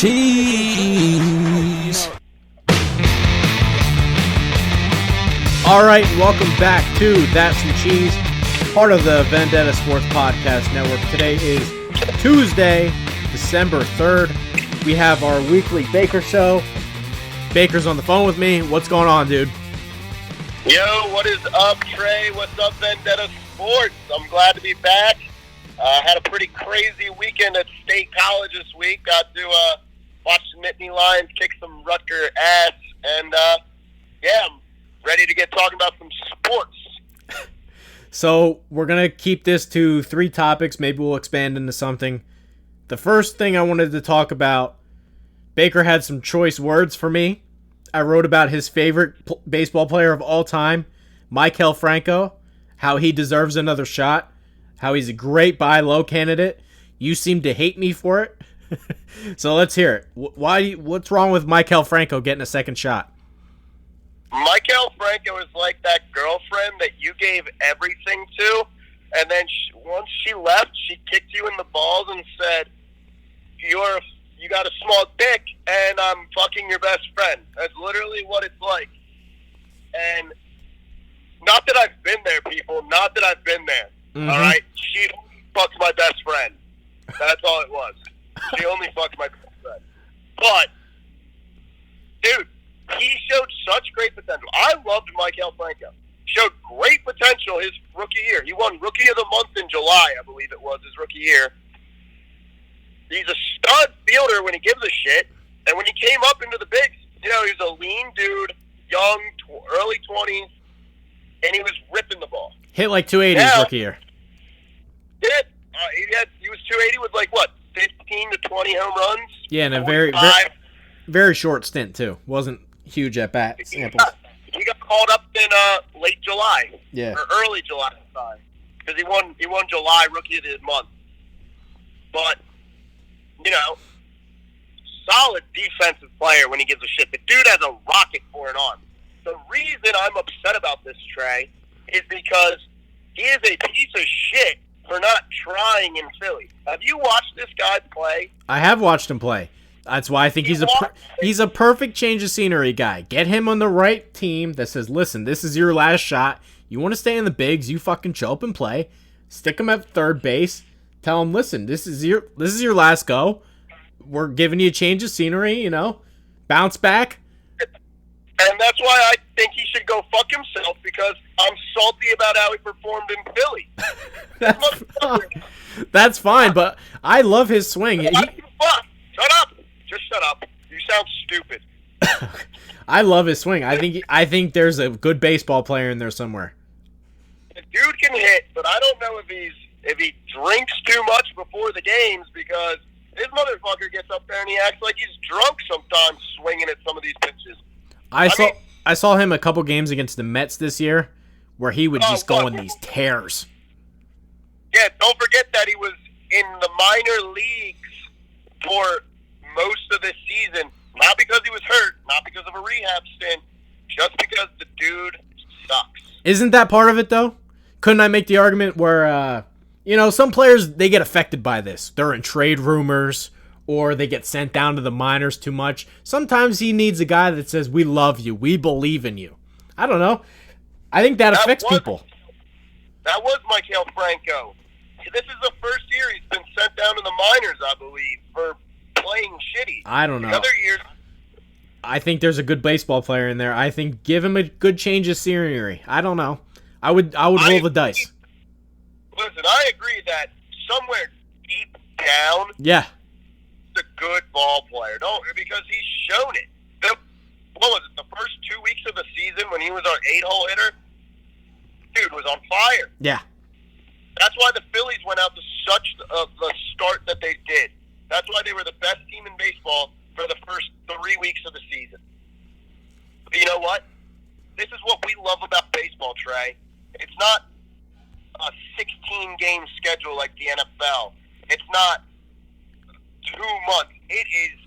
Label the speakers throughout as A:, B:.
A: cheese.
B: All right, welcome back to That's Some Cheese, part of the Vendetta Sports Podcast Network. Today is Tuesday, December 3rd. We have our weekly Baker show. Baker's on the phone with me. What's going on, dude?
C: Yo, what is up, Trey? What's up, Vendetta Sports? I'm glad to be back. Had a pretty crazy weekend at State College this week. Got to watch the Nittany Lions kick some Rutger ass. And, I'm ready to get talking about some sports.
B: So we're going to keep this to 3 topics. Maybe we'll expand into something. The first thing I wanted to talk about, Baker had some choice words for me. I wrote about his favorite baseball player of all time, Maikel Franco, how he deserves another shot, how he's a great buy low candidate. You seem to hate me for it. So let's hear it. What's wrong with Maikel Franco getting a second shot?
C: Maikel Franco is like that girlfriend that you gave everything to, and then once she left, she kicked you in the balls and said, you got a small dick, and I'm fucking your best friend. That's literally what it's like. And not that I've been there, people. Not that I've been there.
B: Mm-hmm.
C: All right? She fucked my best friend. That's all it was. She only fucked my best friend. But, dude, he showed such great potential. I loved Maikel Franco. Showed great potential his rookie year. He won Rookie of the Month in July, I believe it was, his rookie year. He's a stud fielder when he gives a shit. And when he came up into the bigs, he was a lean dude, young, early 20s, and he was ripping the ball.
B: Hit like 280 rookie year.
C: He was 280 with 15 to 20 home runs.
B: Yeah, and a very short stint too. Wasn't huge at bat samples.
C: He got called up in late July.
B: Yeah.
C: Or early July, because he won July Rookie of the Month. But solid defensive player when he gives a shit. The dude has a rocket for an arm. The reason I'm upset about this, Trey, is because he is a piece of shit for not trying in Philly. Have you watched this guy play?
B: I have watched him play. That's why I think he's a perfect change of scenery guy. Get him on the right team that says, listen, this is your last shot. You want to stay in the bigs, you fucking show up and play. Stick him at third base. Tell him, listen, this is your last go. We're giving you a change of scenery, bounce back.
C: And that's why I think he should go fuck himself, because I'm salty about how he performed in Philly.
B: That's fine, but I love his swing.
C: Shut up. Just shut up. You sound stupid.
B: I love his swing. I think there's a good baseball player in there somewhere.
C: The dude can hit, but I don't know if he drinks too much before the games, because this motherfucker gets up there and he acts like he's drunk sometimes swinging at some of these pitches.
B: I saw him a couple games against the Mets this year where he would just go on these tears.
C: Yeah, don't forget that he was in the minor leagues for most of this season, not because he was hurt, not because of a rehab stint, just because the dude sucks.
B: Isn't that part of it, though? Couldn't I make the argument where, some players, they get affected by this. They're in trade rumors, or they get sent down to the minors too much. Sometimes he needs a guy that says, we love you, we believe in you. I don't know. I think that affects people.
C: That was Maikel Franco. This is the first year he's been sent down to the minors, I believe, for playing shitty.
B: I don't know.
C: The other years,
B: I think there's a good baseball player in there. I think give him a good change of scenery. I don't know. I would roll the dice.
C: Listen, I agree that somewhere deep down,
B: yeah,
C: he's a good ball player. Because he's shown it. What was it? The first 2 weeks of the season when he was our 8-hole hitter, dude was on fire.
B: Yeah.
C: That's why the Phillies went out to such the start that they did. That's why they were the best team in baseball for the first 3 weeks of the season. But you know what? This is what we love about baseball, Trey. It's not a 16-game schedule like the NFL. It's not 2 months. It is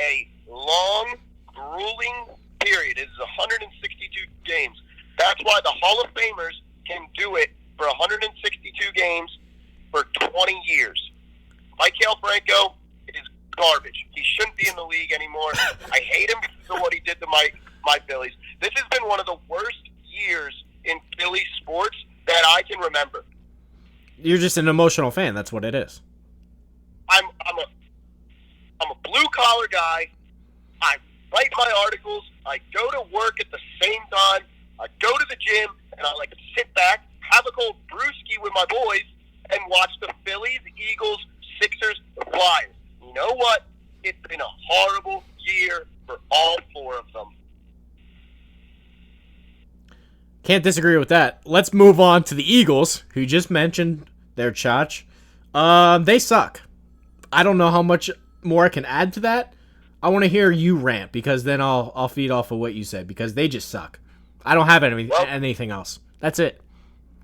C: a long, grueling period. It is 162 games. That's why the Hall of Famers can do it for 162 games for 20 years. Maikel Franco is garbage. He shouldn't be in the league anymore. I hate him for what he did to my Phillies. This has been one of the worst years in Philly sports that I can remember.
B: You're just an emotional fan. That's what it is.
C: I'm a blue-collar guy. I write my articles. I go to work at the same time. I go to the gym, and I like to sit back, have a cold brewski with my boys, and watch the Phillies, Eagles, Sixers, Flyers. You know what? It's been a horrible year for all four of them.
B: Can't disagree with that. Let's move on to the Eagles, who you just mentioned their Chach. They suck. I don't know how much more I can add to that. I want to hear you rant, because then I'll feed off of what you said, because they just suck. I don't have anything else. That's it.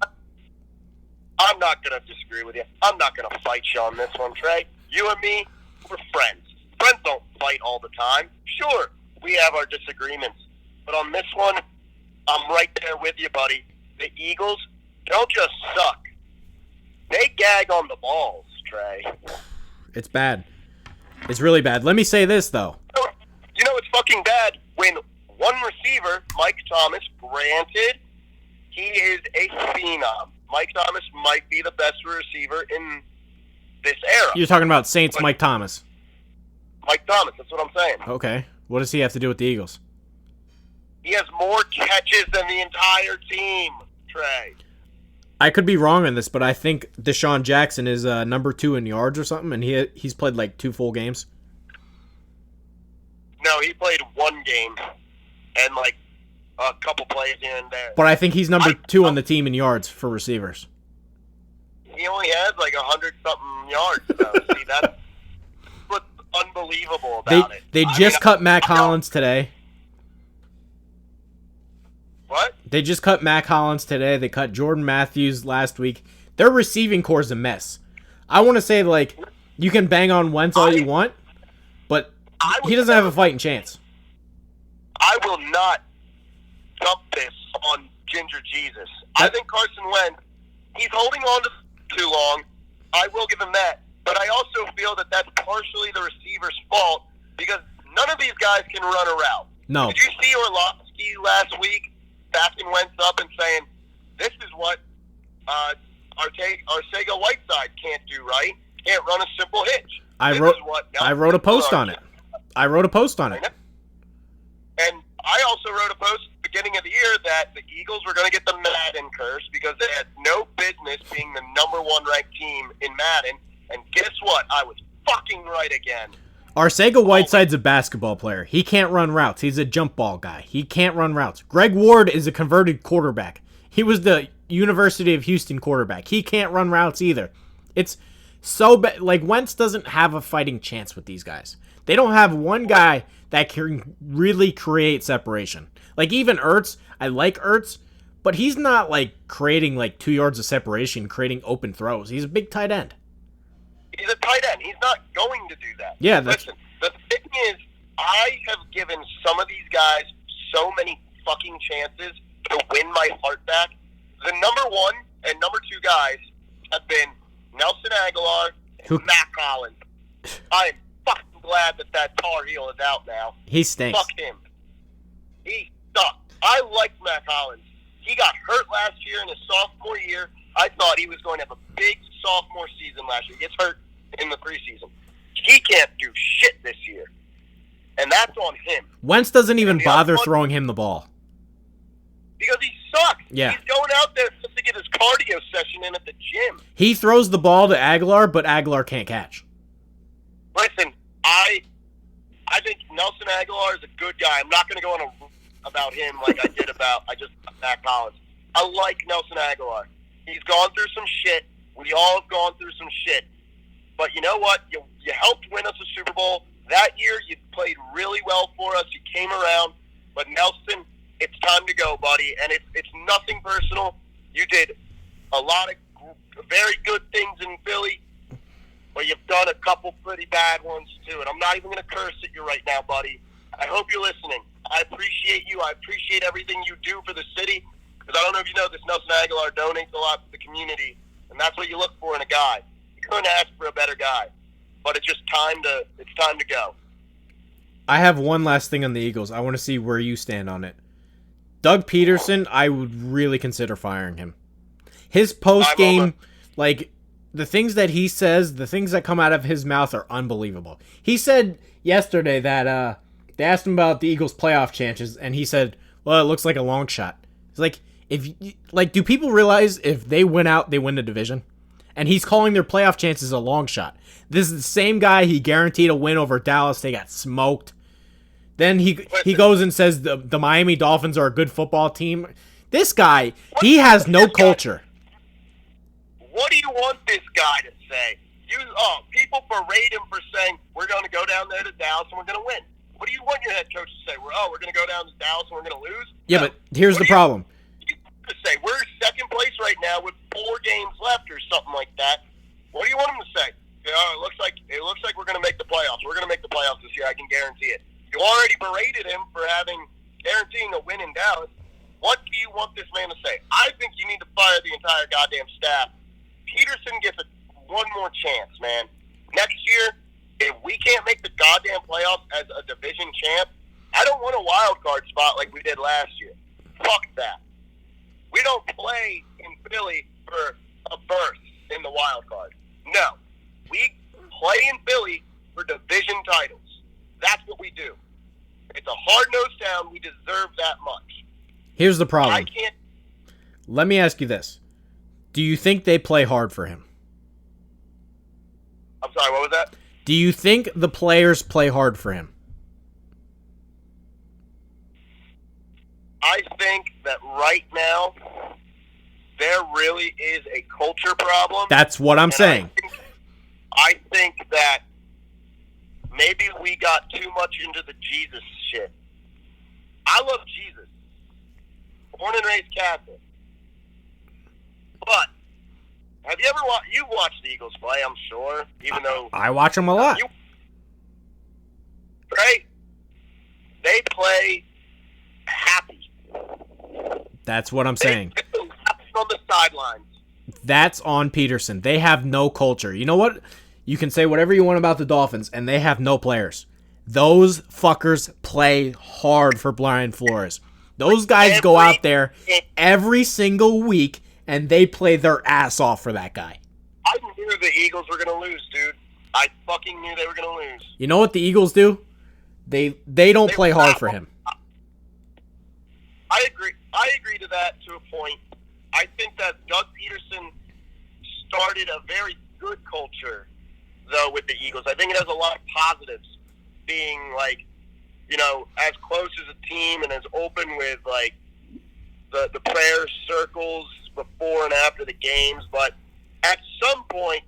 C: I'm not going to disagree with you. I'm not going to fight you on this one, Trey. You and me, we're friends. Friends don't fight all the time. Sure, we have our disagreements. But on this one, I'm right there with you, buddy. The Eagles don't just suck. They gag on the balls, Trey.
B: It's bad. It's really bad. Let me say this, though.
C: You know it's fucking bad when one receiver, Mike Thomas, granted, he is a phenom. Mike Thomas might be the best receiver in this era.
B: You're talking about Saints Mike Thomas.
C: Mike Thomas, that's what I'm saying.
B: Okay. What does he have to do with the Eagles?
C: He has more catches than the entire team, Trey.
B: I could be wrong on this, but I think Deshaun Jackson is number 2 in yards or something, and he's played like 2 full games.
C: No, he played 1 game and like a couple plays here and there.
B: But I think he's number 2 on the team in yards for receivers.
C: He only has like 100-something yards, though. See, that's what's unbelievable about it.
B: They just cut Mac Hollins today.
C: What?
B: They just cut Mac Hollins today. They cut Jordan Matthews last week. Their receiving core is a mess. I want to say, like, you can bang on Wentz all you want, but he doesn't have a fighting chance.
C: I will not dump this on Ginger Jesus. I think Carson Wentz, he's holding on to too long. I will give him that. But I also feel that that's partially the receiver's fault, because none of these guys can run a route.
B: No.
C: Did you see Orlovsky last week backing Wentz up and saying, this is what Arcega Whiteside can't do, right? Can't run a simple hitch.
B: I wrote a post on it.
C: And I also wrote a post at the beginning of the year that the Eagles were going to get the Madden curse because they had no business being the number 1 ranked team in Madden. And guess what? I was fucking right again.
B: Arcega Whiteside's a basketball player. He can't run routes. He's a jump ball guy. He can't run routes. Greg Ward is a converted quarterback. He was the University of Houston quarterback. He can't run routes either. It's so bad. Like, Wentz doesn't have a fighting chance with these guys. They don't have one guy that can really create separation. Like, even Ertz, I like Ertz, but he's not, like, creating, like, 2 yards of separation, creating open throws. He's a big tight end.
C: He's a tight end. He's not going to do that.
B: Yeah,
C: listen, the thing is, I have given some of these guys so many fucking chances to win my heart back. The number 1 and number 2 guys have been Nelson Aguilar and Mac Hollins. I am fucking glad that Tar Heel is out now.
B: He stinks.
C: Fuck him. He sucked. I liked Mac Hollins. He got hurt last year in his sophomore year. I thought he was going to have a big sophomore season last year. He gets hurt in the preseason. He can't do shit this year. And that's on him.
B: Wentz doesn't even bother throwing him the ball.
C: Because he sucks.
B: Yeah.
C: He's going out there just to get his cardio session in at the gym.
B: He throws the ball to Aguilar, but Aguilar can't catch.
C: Listen, I think Nelson Aguilar is a good guy. I'm not going to go on about him like I did about Mac Hollins. I like Nelson Aguilar. He's gone through some shit. We all have gone through some shit. But you know what? You helped win us a Super Bowl. That year, you played really well for us. You came around. But Nelson, it's time to go, buddy. And it's nothing personal. You did a lot of very good things in Philly, but you've done a couple pretty bad ones too. And I'm not even going to curse at you right now, buddy. I hope you're listening. I appreciate you. I appreciate everything you do for the city. Because I don't know if you know this, Nelson Aguilar donates a lot to the community. And that's what you look for in a guy. You couldn't ask for a better guy. But it's just time to go.
B: I have one last thing on the Eagles. I want to see where you stand on it. Doug Peterson, I would really consider firing him. His post-game, like, the things that he says, the things that come out of his mouth are unbelievable. He said yesterday that they asked him about the Eagles' playoff chances, and he said, well, it looks like a long shot. It's like, do people realize if they win out, they win the division? And he's calling their playoff chances a long shot. This is the same guy he guaranteed a win over Dallas. They got smoked. Then he goes and says the Miami Dolphins are a good football team. This guy, he has no culture.
C: What do you want this guy to say? People berate him for saying, we're going to go down there to Dallas and we're going to win. What do you want your head coach to say? We're going to go down to Dallas and we're going to lose?
B: Yeah, no. But here's the problem.
C: To say we're second place right now with 4 games left or something like that. What do you want him to say? It looks like we're going to make the playoffs. We're going to make the playoffs this year. I can guarantee it. You already berated him for guaranteeing a win in Dallas. What do you want this man to say? I think you need to fire the entire goddamn staff. Peterson gets one more chance, man. Next year, if we can't make the goddamn playoffs as a division champ, I don't want a wild card spot like we did last year. Fuck that. We don't play in Philly for a berth in the wild card. No. We play in Philly for division titles. That's what we do. It's a hard-nosed town. We deserve that much.
B: Here's the problem. Let me ask you this. Do you think they play hard for him?
C: I'm sorry, what was that?
B: Do you think the players play hard for him?
C: I think that right now, there really is a culture problem.
B: That's what I'm saying.
C: I think that maybe we got too much into the Jesus shit. I love Jesus. Born and raised Catholic. But have you ever you watched the Eagles play, I'm sure, even though
B: I watch them a lot.
C: Right? They play happy.
B: That's what I'm saying.
C: On the sidelines.
B: That's on Peterson. They have no culture. You know what? You can say whatever you want about the Dolphins, and they have no players. Those fuckers play hard for Brian Flores. Those guys go out there every single week, and they play their ass off for that guy.
C: I knew the Eagles were going to lose, dude. I fucking knew they were going to lose.
B: You know what the Eagles do? They don't play hard for him.
C: I agree to that to a point. I think that Doug Peterson started a very good culture, though, with the Eagles. I think it has a lot of positives, being, like, you know, as close as a team and as open with, like, the prayer circles before and after the games. But at some point,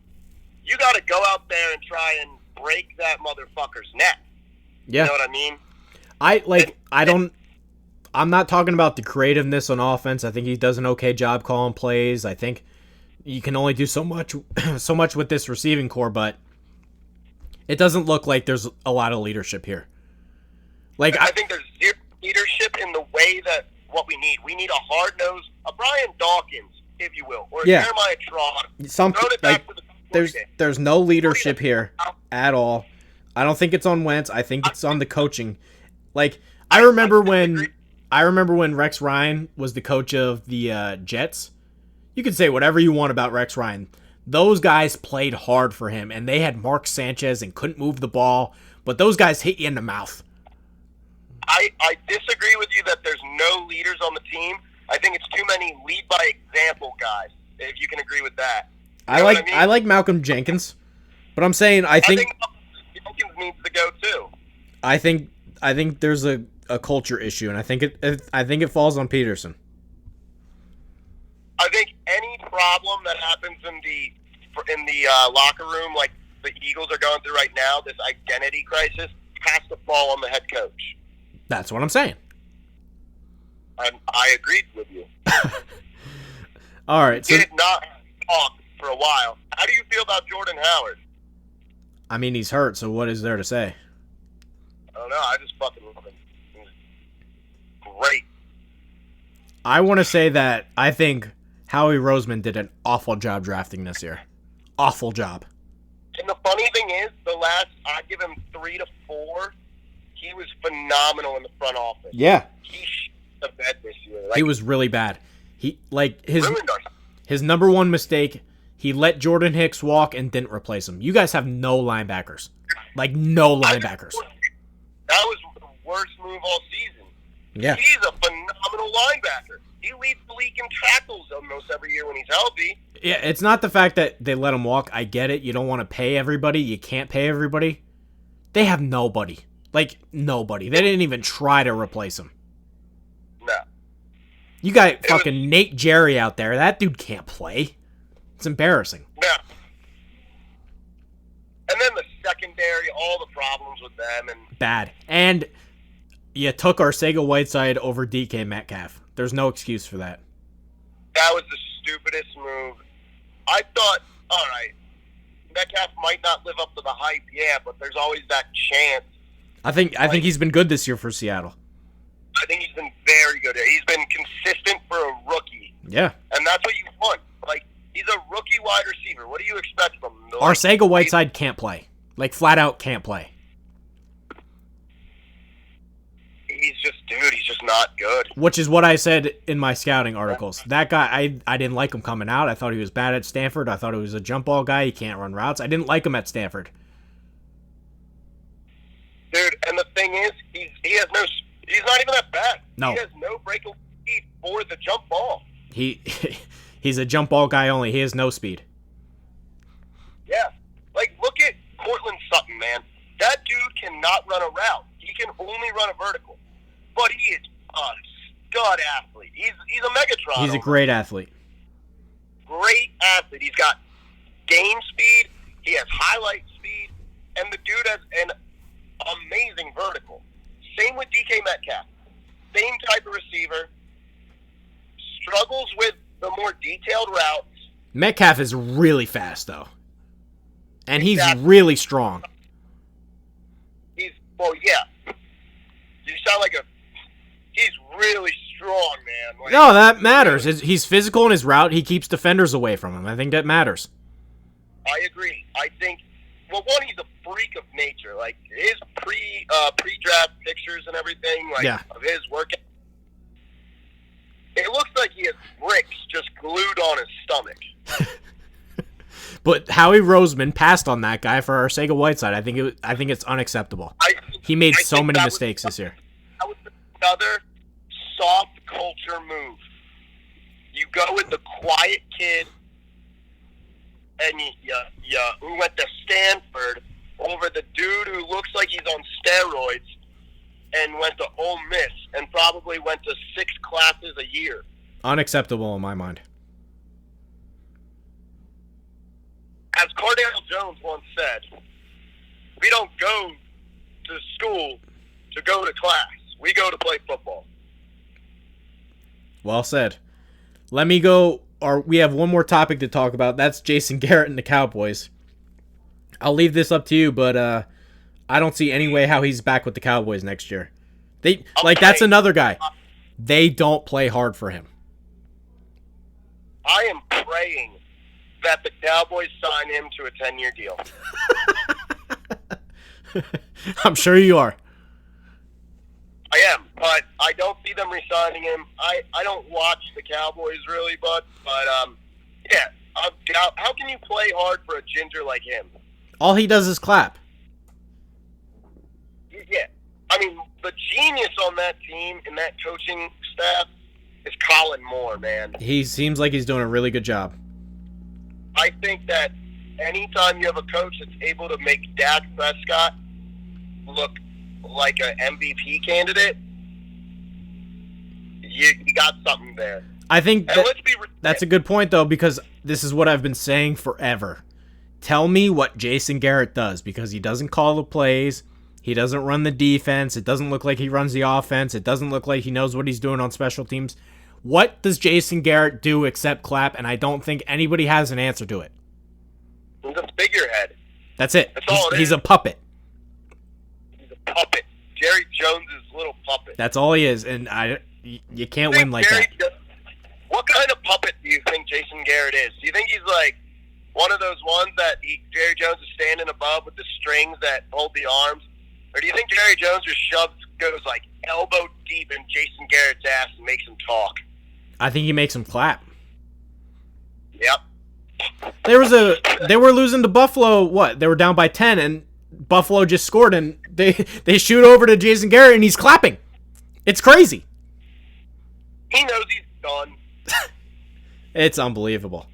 C: you got to go out there and try and break that motherfucker's neck.
B: Yeah.
C: You know what I mean?
B: I'm not talking about the creativeness on offense. I think he does an okay job calling plays. I think you can only do so much with this receiving core, but it doesn't look like there's a lot of leadership here. Like
C: I think there's zero leadership in the way that what we need. We need a hard-nosed, a Brian Dawkins, if you will, or a Jeremiah Trot.
B: There's no leadership here at all. I don't think it's on Wentz. I think it's on the coaching. Like I remember when Rex Ryan was the coach of the Jets. You can say whatever you want about Rex Ryan. Those guys played hard for him, and they had Mark Sanchez and couldn't move the ball, but those guys hit you in the mouth.
C: I disagree with you that there's no leaders on the team. I think it's too many lead by example guys, if you can agree with that.
B: I like Malcolm Jenkins, but I'm saying I think
C: Jenkins needs to go too.
B: I think there's a culture issue, and I think it falls on Peterson.
C: I think any problem that happens in the locker room, like the Eagles are going through right now, this identity crisis, has to fall on the head coach.
B: That's what I'm saying.
C: I agreed with you.
B: All right.
C: So, did not talk for a while. How do you feel about Jordan Howard?
B: I mean, he's hurt, so what is there to say?
C: I don't know. I just fucking love him. He's great.
B: I want to say that I think Howie Roseman did an awful job drafting this year. Awful job.
C: And the funny thing is, I'd give him 3 to 4. He was phenomenal in the front office.
B: Yeah.
C: He shit the bed this year.
B: He was really bad.
C: Ruined us.
B: His number one mistake, he let Jordan Hicks walk and didn't replace him. You guys have no linebackers. No linebackers.
C: That was the worst move all season.
B: Yeah.
C: He's a phenomenal linebacker. He leads the league in tackles almost every year when he's healthy.
B: Yeah, it's not the fact that they let him walk. I get it. You don't want to pay everybody. You can't pay everybody. They have nobody. Nobody. They didn't even try to replace him.
C: No.
B: You got fucking Nate Jerry out there. That dude can't play. It's embarrassing.
C: No. And then the secondary, all the problems with them. And
B: bad. And you took Arcega-Whiteside over DK Metcalf. There's no excuse for that.
C: That was the stupidest move. I thought, all right, Metcalf might not live up to the hype, yeah, but there's always that chance.
B: I think he's been good this year for Seattle.
C: I think he's been very good. He's been consistent for a rookie.
B: Yeah.
C: And that's what you want. He's a rookie wide receiver. What do you expect from him?
B: Arcega-Whiteside can't play. Flat out can't play.
C: He's just not good.
B: Which is what I said in my scouting articles. That guy, I didn't like him coming out. I thought he was bad at Stanford. I thought he was a jump ball guy. He can't run routes. I didn't like him at Stanford.
C: Dude, and the thing is, he's not even that bad.
B: No.
C: He has no breakaway speed for the jump ball.
B: He's a jump ball guy only. He has no speed.
C: Yeah. Look at Cortland Sutton, man. That dude cannot run a route. He can only run a vertical. But he is a stud athlete. He's a Megatron.
B: He's a great athlete.
C: Great athlete. He's got game speed. He has highlight speed. And the dude has an amazing vertical. Same with DK Metcalf. Same type of receiver. Struggles with the more detailed routes.
B: Metcalf is really fast, though. And he's really strong.
C: Yeah. You sound like he's really strong, man.
B: No, that matters. He's physical in his route. He keeps defenders away from him. I think that matters.
C: I agree. I think, one, he's a freak of nature. His pre-draft pictures and everything, of his workout. It looks like he has bricks just glued on his stomach.
B: But Howie Roseman passed on that guy for Arcega-Whiteside. I think it's unacceptable. He made so many mistakes this year.
C: That was another soft culture move. You go with the quiet kid, and you went to Stanford over the dude who looks like he's on steroids, and went to Ole Miss, and probably went to 6 classes a year.
B: Unacceptable in my mind.
C: As Cardale Jones once said, we don't go to school to go to class. We go to play football.
B: Well said. Let me go, we have one more topic to talk about. That's Jason Garrett and the Cowboys. I'll leave this up to you, but I don't see any way how he's back with the Cowboys next year. That's another guy. They don't play hard for him.
C: I am praying that the Cowboys sign him to a 10-year deal.
B: I'm sure you are.
C: I am, but I don't see them re-signing him. I don't watch the Cowboys really, but yeah. How can you play hard for a ginger like him?
B: All he does is clap.
C: Yeah. I mean, the genius on that team and that coaching staff is Colin Moore, man.
B: He seems like he's doing a really good job.
C: I think that anytime you have a coach that's able to make Dak Prescott look like an MVP candidate, you got something there.
B: I think that's a good point, though, because this is what I've been saying forever. Tell me what Jason Garrett does, because he doesn't call the plays. He doesn't run the defense. It doesn't look like he runs the offense. It doesn't look like he knows what he's doing on special teams. What does Jason Garrett do except clap? And I don't think anybody has an answer to it.
C: He's a figurehead.
B: That's it.
C: That's all it is.
B: He's a puppet.
C: He's a puppet. Jerry Jones' little puppet.
B: That's all he is, and you can't win like that.
C: What kind of puppet do you think Jason Garrett is? Do you think he's like one of those ones that Jerry Jones is standing above with the strings that hold the arms, Or do you think Jerry Jones just goes like elbow deep in Jason Garrett's ass and makes him talk?
B: I think he makes him clap.
C: Yep.
B: They were losing to Buffalo. What? They were down by 10, and Buffalo just scored, and they shoot over to Jason Garrett, and he's clapping. It's crazy.
C: He knows he's done.
B: It's unbelievable.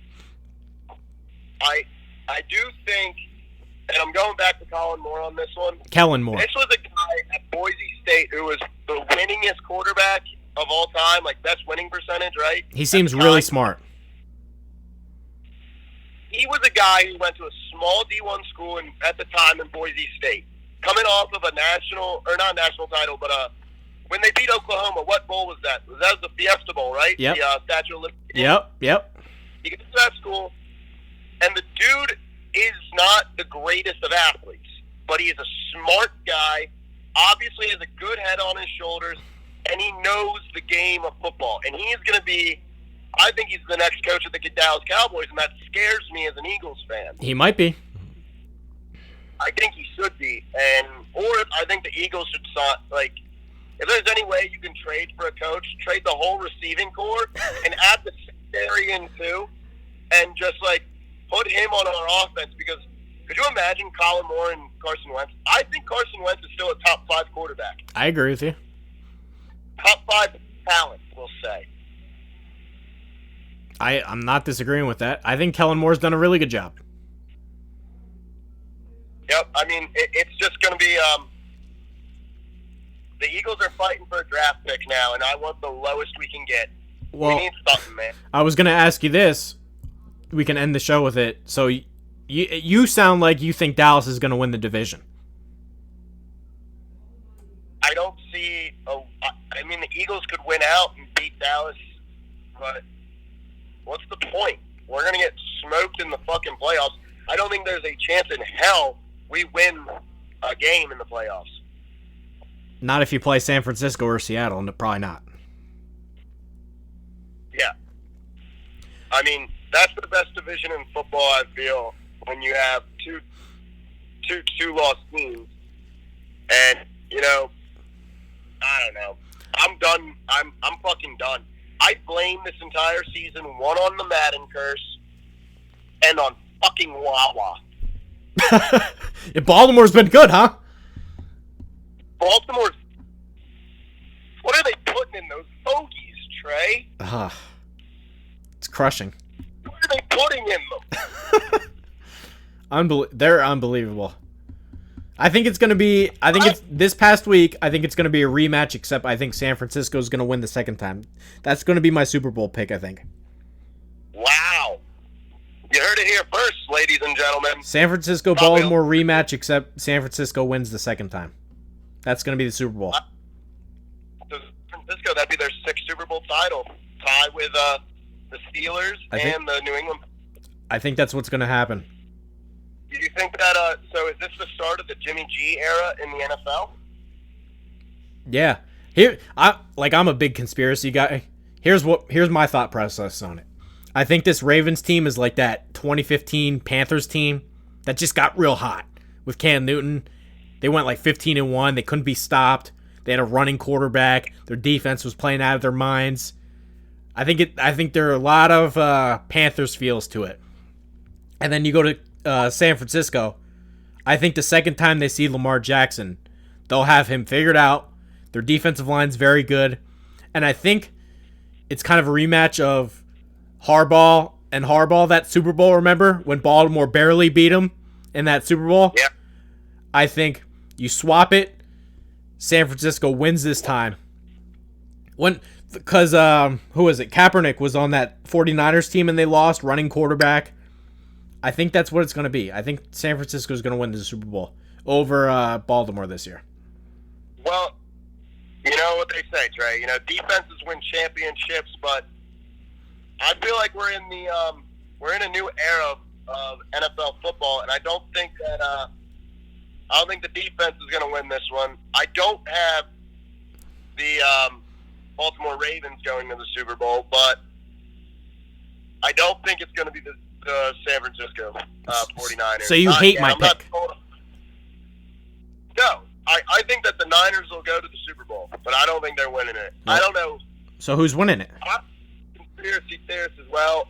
C: I do think, and I'm going back to Colin Moore on this one.
B: Kellen Moore.
C: This was a guy at Boise State who was the winningest quarterback of all time, like best winning percentage, right?
B: He seems really smart.
C: He was a guy who went to a small D1 school at the time in Boise State, coming off of a not national title, but when they beat Oklahoma, what bowl was that? That was the Fiesta Bowl, right?
B: Yep.
C: The Statue of Liberty.
B: Yep.
C: He gets to that school, and the dude is not the greatest of athletes, but he is a smart guy, obviously has a good head on his shoulders, and he knows the game of football. And he is going to be, I think he's the next coach of the Dallas Cowboys, and that scares me as an Eagles fan.
B: He might be.
C: I think he should be. Or I think the Eagles should like, if there's any way you can trade for a coach, trade the whole receiving core and add the secondary in too, and just like put him on our offense. Because could you imagine Colin Moore and Carson Wentz? I think Carson Wentz is still a top 5 quarterback.
B: I agree with you.
C: Top 5 talent, we'll say.
B: I'm not disagreeing with that. I think Kellen Moore's done a really good job.
C: Yep, I mean, it's just going to be the Eagles are fighting for a draft pick now, and I want the lowest we can get.
B: Well,
C: we need something, man.
B: I was going to ask you this. We can end the show with it. So you sound like you think Dallas is going to win the division.
C: I don't see I mean, the Eagles could win out and beat Dallas, but what's the point? We're going to get smoked in the fucking playoffs. I don't think there's a chance in hell we win a game in the playoffs.
B: Not if you play San Francisco or Seattle, and probably not.
C: Yeah. I mean, that's the best division in football, I feel, when you have two lost teams. And, you know, I don't know. I'm done. I'm fucking done. I blame this entire season, one, on the Madden curse, and on fucking Wawa.
B: Baltimore's been good, huh?
C: Baltimore's... What are they putting in those hoagies, Trey?
B: It's crushing.
C: What are they putting in them?
B: They're unbelievable. I think it's going to be... it's this past week, I think it's going to be a rematch, except I think San Francisco's going to win the second time. That's going to be my Super Bowl pick, I think.
C: Wow. You heard it here first, ladies and gentlemen.
B: San Francisco-Baltimore rematch, except San Francisco wins the second time. That's going to be the Super Bowl.
C: San Francisco, that'd be their 6th Super Bowl title. Tie with the Steelers and the New England.
B: I think that's what's going to happen.
C: Do you think that, so is this the start of the Jimmy G era in the NFL?
B: Yeah. I'm a big conspiracy guy. Here's my thought process on it. I think this Ravens team is like that 2015 Panthers team that just got real hot with Cam Newton. They went like 15-1. They couldn't be stopped. They had a running quarterback. Their defense was playing out of their minds. I think there are a lot of Panthers feels to it. And then you go to San Francisco. I think the second time they see Lamar Jackson, they'll have him figured out. Their defensive line's very good. And I think it's kind of a rematch of Harbaugh that Super Bowl, remember? When Baltimore barely beat him in that Super Bowl?
C: Yeah.
B: I think you swap it. San Francisco wins this time. Because, who was it? Kaepernick was on that 49ers team and they lost, running quarterback. I think that's what it's going to be. I think San Francisco is going to win the Super Bowl over Baltimore this year.
C: Well, you know what they say, Trey. You know, defenses win championships, but I feel like we're in a new era of NFL football, and I don't think the defense is going to win this one. I don't have the Baltimore Ravens going to the Super Bowl, but I don't think it's going to be the San Francisco 49ers.
B: So you hate my pick?
C: No, I think that the Niners will go to the Super Bowl, but I don't think they're winning it. I don't know.
B: So who's winning it?
C: Conspiracy theorist as well.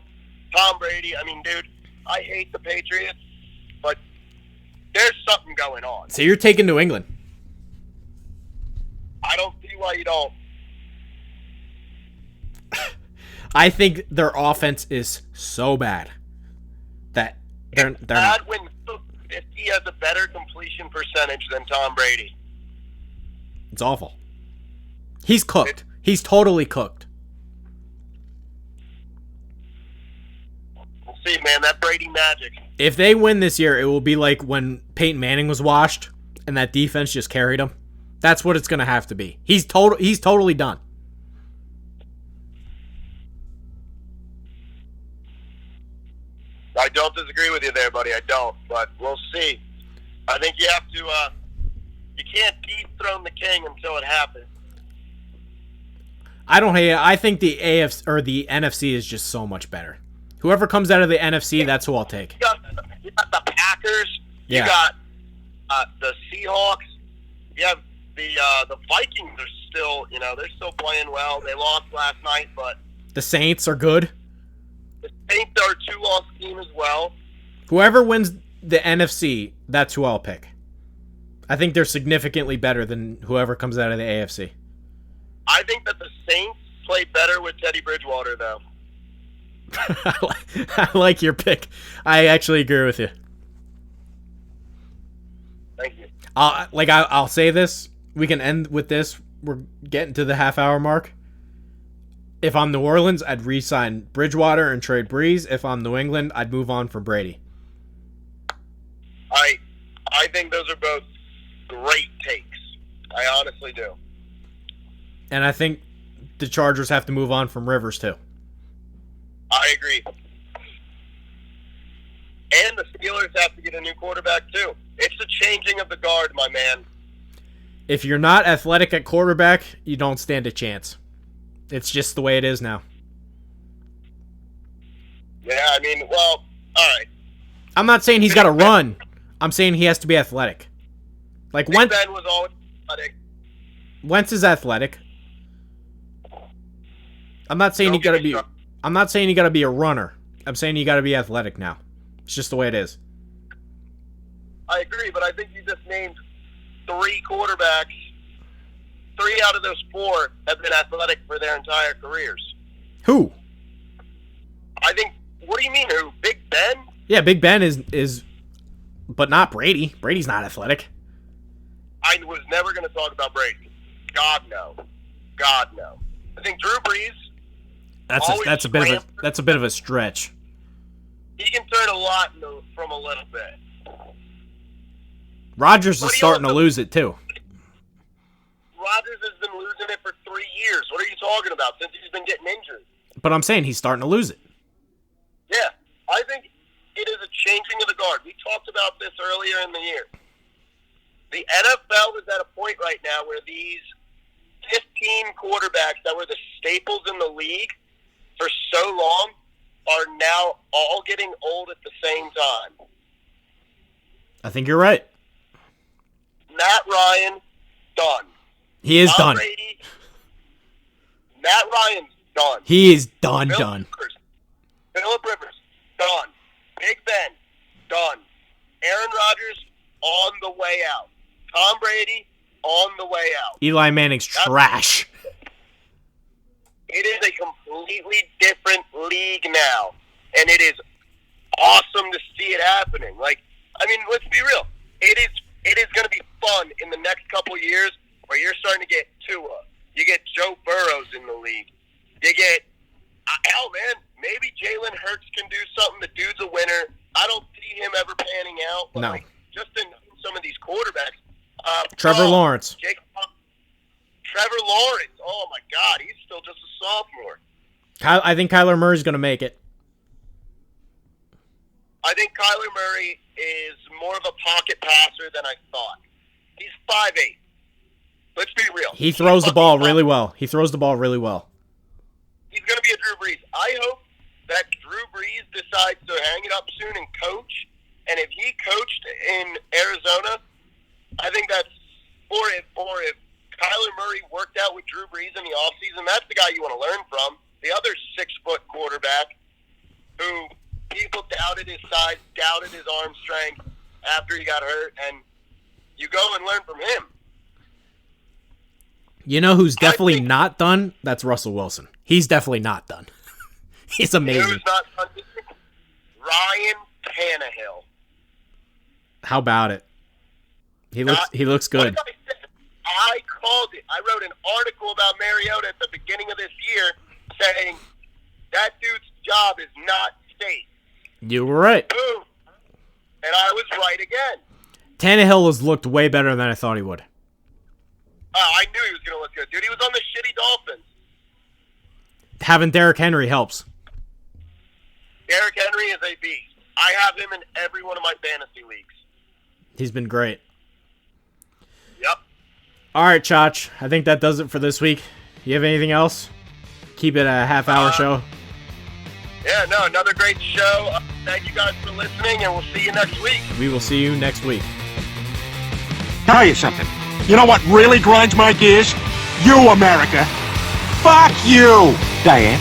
C: Tom Brady. I mean, dude, I hate the Patriots, but there's something going on.
B: So you're taking New England.
C: I don't see why you don't.
B: I think their offense is so bad that they're
C: bad when he has a better completion percentage than Tom Brady.
B: It's awful. He's cooked. He's totally cooked.
C: We'll see, man. That Brady magic.
B: If they win this year, it will be like when Peyton Manning was washed and that defense just carried him. That's what it's going to have to be. He's totally done.
C: I don't disagree with you there, buddy. I don't, but we'll see. I think you have to. You can't dethrone the king until it happens.
B: I don't hate it. I think the AFC or the NFC is just so much better. Whoever comes out of the NFC, that's who I'll take.
C: You got the Packers.
B: Yeah.
C: You got the Seahawks. You have the Vikings are still, they're still playing well. They lost last night, but
B: The Saints are good.
C: the Saints are a 2-loss team as well.
B: Whoever wins the NFC, that's who I'll pick. I think they're significantly better than whoever comes out of the AFC.
C: I think that the Saints play better with Teddy Bridgewater, though.
B: I like your pick. I actually agree with you.
C: Thank you.
B: I'll say this. We can end with this. We're getting to the half-hour mark. If I'm New Orleans, I'd re-sign Bridgewater and trade Breeze. If I'm New England, I'd move on from Brady.
C: I think those are both great takes. I honestly do.
B: And I think the Chargers have to move on from Rivers, too.
C: I agree. And the Steelers have to get a new quarterback, too. It's the changing of the guard, my man.
B: If you're not athletic at quarterback, you don't stand a chance. It's just the way it is now.
C: Yeah, I mean, well, all right.
B: I'm not saying he's got to run. I'm saying he has to be athletic. Like
C: Big Ben was always athletic.
B: Wentz is athletic. I'm not saying you got to be. I'm not saying you got to be a runner. I'm saying you got to be athletic now. It's just the way it is.
C: I agree, but I think you just named 3 quarterbacks. 3 out of those 4 have been athletic for their entire careers.
B: Who?
C: I think. What do you mean? Who? Big Ben?
B: Yeah, Big Ben is, but not Brady. Brady's not athletic.
C: I was never going to talk about Brady. God no. God no. I think Drew Brees.
B: That's a bit of a stretch.
C: He can turn a lot from a little bit.
B: Rodgers is starting to lose it too.
C: Rodgers has been losing it for 3 years. What are you talking about? Since he's been getting injured.
B: But I'm saying he's starting to lose it.
C: Yeah, I think it is a changing of the guard. We talked about this earlier in the year. The NFL is at a point right now where these 15 quarterbacks that were the staples in the league for so long are now all getting old at the same time.
B: I think you're right.
C: Matt Ryan, done.
B: He is
C: Tom
B: done.
C: Brady, Matt Ryan's done.
B: He is done.
C: Phillip Rivers, done. Big Ben, done. Aaron Rodgers, on the way out. Tom Brady, on the way out.
B: Eli Manning's trash.
C: It is a completely different league now, and it is awesome to see it happening. Let's be real. It is going to be fun in the next couple years where you're starting to get Tua. You get Joe Burrows in the league. You get, maybe Jalen Hurts can do something. The dude's a winner. I don't see him ever panning out. But
B: No.
C: Just in some of these quarterbacks.
B: Trevor Lawrence.
C: Trevor Lawrence. Oh, my God. He's still just a sophomore.
B: I think Kyler Murray's going to make it.
C: I think Kyler Murray is more of a pocket passer than I thought. He's 5'8". Let's be real.
B: He throws the ball really well. He's going to be
C: a Drew Brees. I hope that Drew Brees decides to hang it up soon and coach. And if he coached in Arizona, I think that's 40 before, if Kyler Murray worked out with Drew Brees in the offseason, that's the guy you want to learn from. The other 6-foot quarterback who people doubted his size, doubted his arm strength after he got hurt, and you go and learn from him.
B: You know who's definitely not done? That's Russell Wilson. He's definitely not done. He's amazing.
C: Who's not done? Ryan Tannehill.
B: How about it? He looks good.
C: I called it. I wrote an article about Mariota at the beginning of this year saying that dude's job is not safe.
B: You were right.
C: Boom. And I was right again.
B: Tannehill has looked way better than I thought he would.
C: I knew he was going to look good. Dude, he was on the shitty Dolphins.
B: Having Derrick Henry helps.
C: Derrick Henry is a beast. I have him in every one of my fantasy leagues.
B: He's been great.
C: Yep.
B: All right, Chach. I think that does it for this week. You have anything else? Keep it a half-hour show.
C: Yeah, no, another great show. Thank you guys for listening, and we'll see you next week.
B: We will see you next week.
A: Tell you something. You know what really grinds my gears? You, America. Fuck you, Diane.